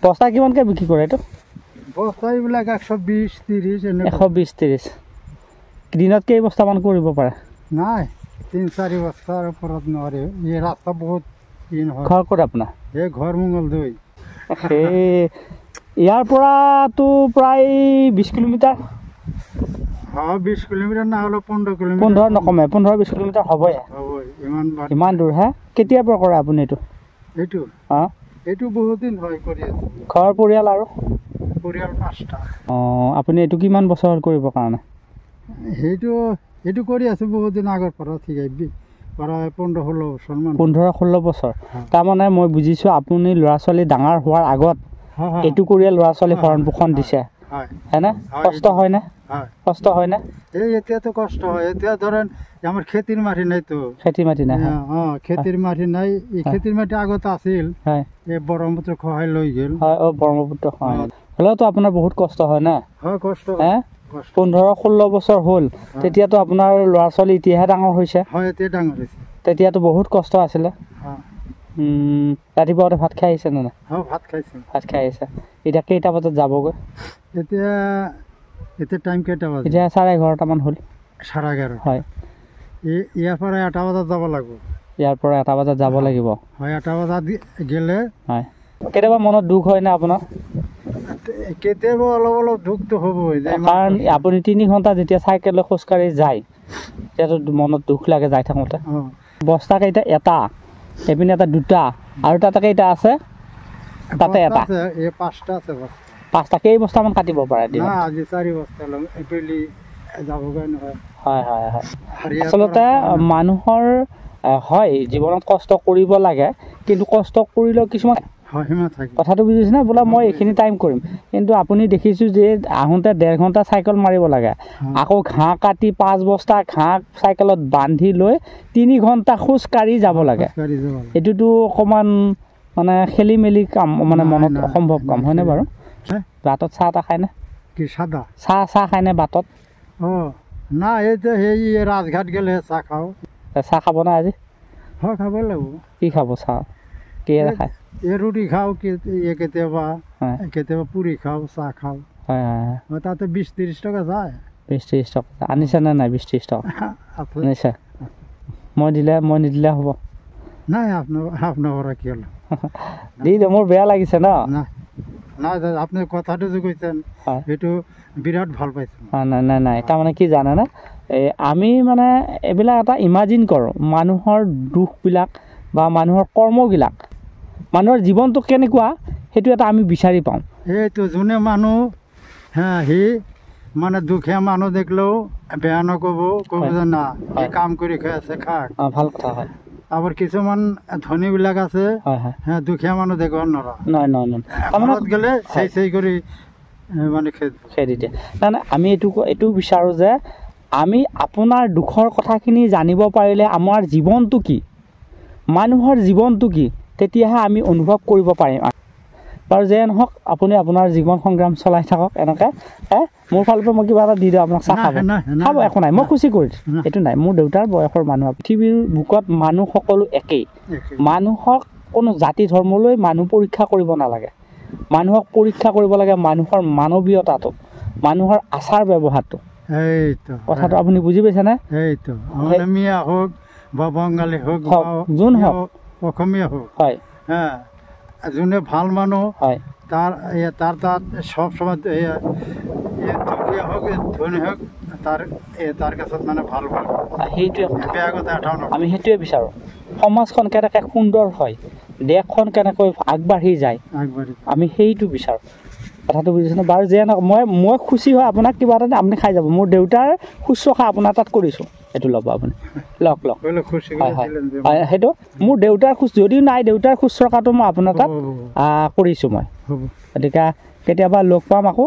বস্তা কিমানকৈ বিক্ৰী কৰে এইটো বস্তা এইবিলাক 120-30 এনেকুৱা 120-30 দিনত কেই বস্তামান কৰিব পাৰে নাই 3-4 বস্তাৰ ওপৰত নোৱাৰে এই ৰাস্তা বহুত নহয় ঘৰ ক'ত আপোনাৰ এই ঘৰ মঙ্গলদৈ ইয়াৰ পৰাতো প্ৰায় 20 কিলোমিটাৰ 20 কিলোমিটাৰ না হ'লেও 15 কিলোমিটাৰ 15 নকমে 15-20 কিলোমিটাৰ হ'বই ইমান দূৰ হে কেতিয়াৰ পৰা কৰে আপুনি এইটো এইটো বহুত দিন হয় কৰি আছে ঘৰ পৰিয়াল আৰু পৰিয়াল 5টা আপুনি এইটো কিমান বছৰ কৰিবৰ কাৰণে এইটো কৰি আছে বহুত দিন আগৰ পৰা ঠিক আছে প্ৰায় 15-16 বছৰমান 15-16 বছৰ তাৰমানে মই বুজিছোঁ আপুনি ল'ৰা ছোৱালী ডাঙৰ হোৱাৰ আগত এইটো কৰিয়ে ল'ৰা ছোৱালী ভৰণ পোষণ দিছে হয়নে কষ্ট হয়নে এই এতিয়াতো কষ্ট হয় এতিয়া ধৰেন আমাৰ খেতিৰ মাটি নাইতো খেতিৰ মাটি নাই খেতিৰ মাটি নাই এই খেতিৰ মাটি আগত আছিল এই ব্ৰহ্মপুত্ৰ খহাই লৈ গ'ল ব্ৰহ্মপুত্ৰ খহাই হ'লেওতো আপোনাৰ বহুত কষ্ট হয় না কষ্ট 15-16 বছৰ হ'ল তেতিয়াতো আপোনাৰ ল'ৰা ছোৱালী এতিয়াহে ডাঙৰ হৈছে তেতিয়াতো বহুত কষ্ট আছিলে ৰাতিপুৱাতে ভাত খাই আহিছে নে নাই ভাত খাই আহিছে এতিয়া কেইটা বজাত যাবগৈ এতিয়া টাইম কেইটা বাজে এতিয়া 11:30মান হ'ল 11:30 হয় ইয়াৰ পৰা 8টা বজাত যাব লাগিব ইয়াৰ পৰা 8টা বজাত যাব লাগিব হয় 8টা বজাত গেলে হয় কেতিয়াবা মনত দুখ হয় না আপোনাৰ কেতিয়াবা অলপ দুখটো হ'বই কাৰণ আপুনি 3 ঘণ্টা যেতিয়া চাইকেললৈ খোজকাঢ়ি যায় তেতিয়াতো মনত দুখ লাগে যাই থাকোঁতে বস্তা কেইটা এটা এইপিনে এটা দুটা আৰু তাতে কেইটা আছে তাতে এটা 5টা আছে 5টা কেই বস্তামান কাটিব পাৰে আজি 4 বস্তা ল'ম এপ্ৰিলি যাবগৈ নহয় হয় আচলতে মানুহৰ হয় জীৱনত কষ্ট কৰিব লাগে কিন্তু কষ্ট কৰিলেও কিছুমান কথাটো বুজিছে না বোলে মই এইখিনি টাইম কৰিম কিন্তু আপুনি দেখিছোঁ যে আহোঁতে 1.5 ঘণ্টা চাইকেল মাৰিব লাগে আকৌ ঘাঁহ কাটি 5 বস্তা ঘাঁহ চাইকেলত বান্ধি লৈ 3 ঘণ্টা খোজকাঢ়ি যাব লাগে এইটোতো অকণমান মানে খেলি মেলি কাম মানে মনত অসম্ভৱ কাম হয়নে বাৰু বাটত চাহ এটা খায়নে কি চাহ খায়নে বাটত না এইটো সেই ৰাজঘাট গ'লে চাহ চাহ খাব না আজি খাব লাগিব কি খাব চাহ কিহেৰে খায় ৰুটি খাওঁ কেতিয়াবা পুৰি খাওঁ চাহ খাওঁ তাতে 20-30 টকা যায় 20-30 টকা আনিছে নে নাই 20-30 টকা আনিছে মই নিদিলে হ'ব নাই আপোনাৰ পৰা কি হ'ল দি দে মোৰ বেয়া লাগিছে ন নাই আপুনি কথাটো যে কৈছেন সেইটো বিৰাট ভাল পাইছোঁ নাই তাৰমানে কি জানেনে আমি মানে এইবিলাক এটা ইমাজিন কৰোঁ মানুহৰ দুখবিলাক বা মানুহৰ কৰ্মবিলাক মানুহৰ জীৱনটো কেনেকুৱা সেইটো এটা আমি বিচাৰি পাওঁ এইটো যোনে মানুহ সি মানে দুখীয়া মানুহ দেখিলেও বেয়া নক'ব যে না এই কাম কৰি খাই আছে খাক ভাল কথা হয় আবাৰ কিছুমান ধনীবিলাক আছে দুখীয়া মানুহ দেখুৱাব নোৱাৰা নাই গ'লে সেই কৰি মানে খেদি দিয়ে তাৰমানে আমি এইটো বিচাৰোঁ যে আমি আপোনাৰ দুখৰ কথাখিনি জানিব পাৰিলে আমাৰ জীৱনটো কি মানুহৰ জীৱনটো কি তেতিয়াহে আমি অনুভৱ কৰিব পাৰিম বাৰু যে নহওক আপুনি আপোনাৰ জীৱন সংগ্ৰাম চলাই থাকক এনেকৈ মোৰ ফালৰ পৰা মই কিবা এটা দি দিওঁ আপোনাক চাহ খাব একো নাই মই খুচি কৰি দিছোঁ এইটো নাই মোৰ দেউতাৰ বয়সৰ মানুহ পৃথিৱীৰ বুকত মানুহ সকলো একেই মানুহক কোনো জাতি ধৰ্মলৈ মানুহ পৰীক্ষা কৰিব নালাগে মানুহক পৰীক্ষা কৰিব লাগে মানুহৰ মানৱীয়তাটো মানুহৰ আচাৰ ব্যৱহাৰটো কথাটো আপুনি বুজি পাইছেনে এইটো অসমীয়া হওক বা বঙালী হওক যোন হওক অসমীয়া হওক হয় যোনে ভাল মানুহ হয় তাত সব সময় দুখীয়া হওক ধনী হওক তাৰ কাছত মানে ভাল সেইটোৱে বেয়া কথা এটাও নহয় আমি সেইটোৱে বিচাৰোঁ সমাজখন কেনেকৈ সুন্দৰ হয় দেশখন কেনেকৈ আগবাঢ়ি যায় আমি সেইটো বিচাৰোঁ কথাটো বুজিছেনে বাৰু যে মই খুচি হয় আপোনাক কিবা এটা আপুনি খাই যাব মোৰ দেউতাৰ শুশ্ৰূষা আপোনাৰ তাত কৰিছোঁ এইটো ল'ব আপুনি লওক হয় সেইটো মোৰ দেউতাৰ যদিও নাই দেউতাৰ শুশ্ৰূষাটো মই আপোনাৰ তাত কৰিছোঁ মই গতিকে কেতিয়াবা লগ পাম আকৌ